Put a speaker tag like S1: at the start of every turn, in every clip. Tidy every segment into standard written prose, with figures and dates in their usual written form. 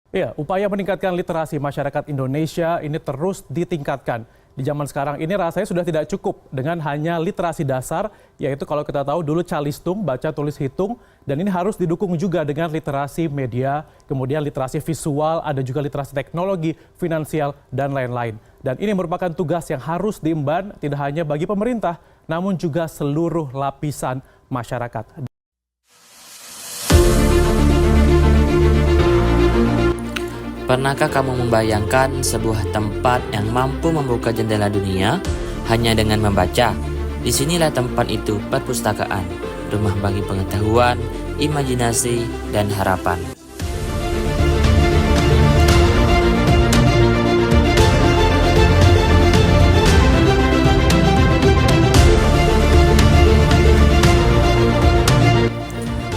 S1: Ya, upaya meningkatkan literasi masyarakat Indonesia ini terus ditingkatkan. Di zaman sekarang ini rasanya sudah tidak cukup dengan hanya literasi dasar, yaitu kalau kita tahu dulu calistung, baca tulis hitung, dan ini harus didukung juga dengan literasi media, kemudian literasi visual, ada juga literasi teknologi, finansial, dan lain-lain. Dan ini merupakan tugas yang harus diemban tidak hanya bagi pemerintah, namun juga seluruh lapisan masyarakat.
S2: Pernahkah kamu membayangkan sebuah tempat yang mampu membuka jendela dunia hanya dengan membaca? Disinilah tempat itu, perpustakaan, rumah bagi pengetahuan, imajinasi, dan harapan.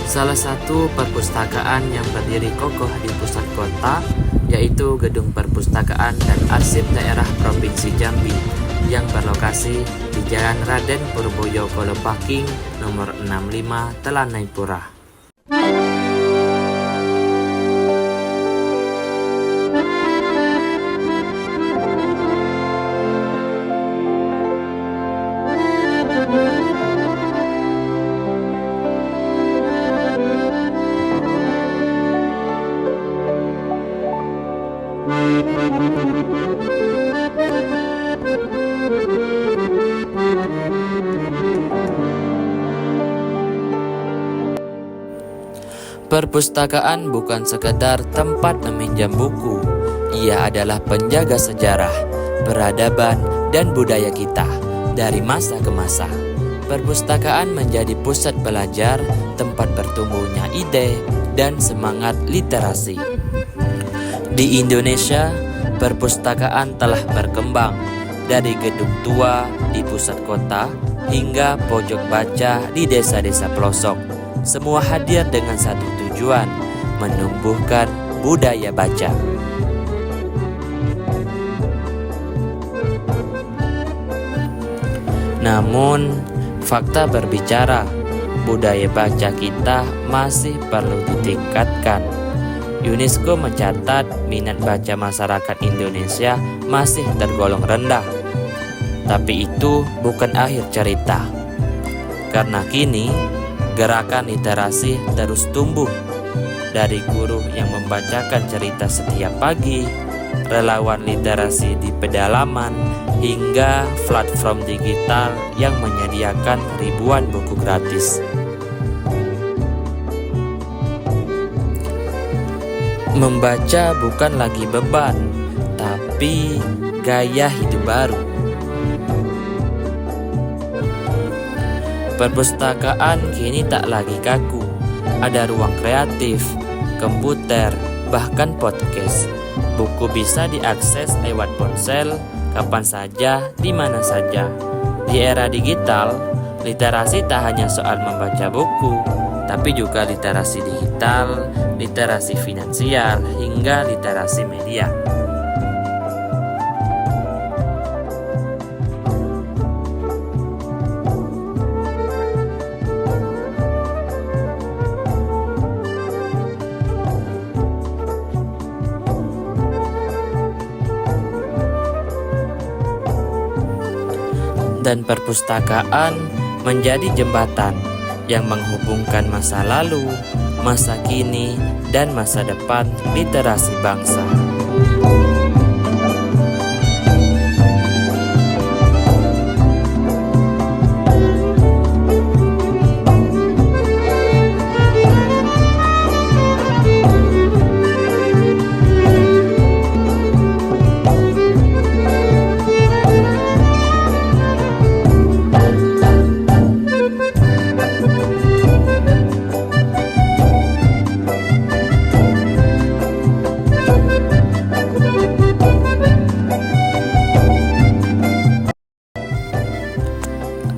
S2: Salah satu perpustakaan yang berdiri kokoh di pusat kota yaitu Gedung Perpustakaan dan Arsip Daerah Provinsi Jambi yang berlokasi di Jalan Raden Purboyo Kolopaking nomor 65 Telanai Purah. Perpustakaan bukan sekedar tempat meminjam buku. Ia adalah penjaga sejarah, peradaban, dan budaya kita dari masa ke masa. Perpustakaan menjadi pusat belajar, tempat bertumbuhnya ide, dan semangat literasi. Di Indonesia, perpustakaan telah berkembang dari gedung tua di pusat kota hingga pojok baca di desa-desa pelosok. Semua hadir dengan satu tujuan, menumbuhkan budaya baca. Namun, fakta berbicara, budaya baca kita masih perlu ditingkatkan. UNESCO mencatat minat baca masyarakat Indonesia masih tergolong rendah. Tapi itu bukan akhir cerita. Karena kini, gerakan literasi terus tumbuh. Dari guru yang membacakan cerita setiap pagi, relawan literasi di pedalaman, hingga platform digital yang menyediakan ribuan buku gratis. Membaca bukan lagi beban, tapi gaya hidup baru. Perpustakaan kini tak lagi kaku. Ada ruang kreatif, komputer, bahkan podcast. Buku bisa diakses lewat ponsel, kapan saja, di mana saja. Di era digital, literasi tak hanya soal membaca buku, tapi juga literasi digital, literasi finansial, hingga literasi media. Dan perpustakaan menjadi jembatan yang menghubungkan masa lalu, masa kini, dan masa depan literasi bangsa.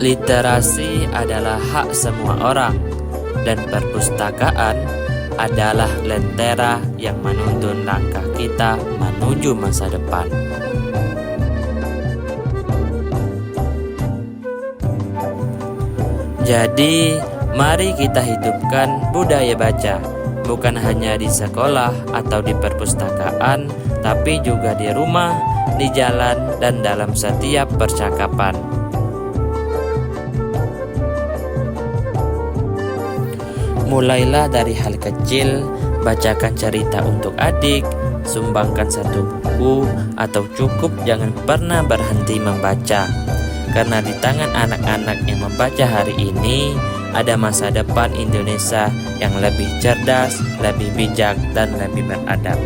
S2: Literasi adalah hak semua orang, dan perpustakaan adalah lentera yang menuntun langkah kita menuju masa depan. Jadi, mari kita hidupkan budaya baca bukan hanya di sekolah atau di perpustakaan, tapi juga di rumah, di jalan, dan dalam setiap percakapan. Mulailah dari hal kecil, bacakan cerita untuk adik, sumbangkan satu buku, atau cukup jangan pernah berhenti membaca. Karena di tangan anak-anak yang membaca hari ini, ada masa depan Indonesia yang lebih cerdas, lebih bijak, dan lebih beradab.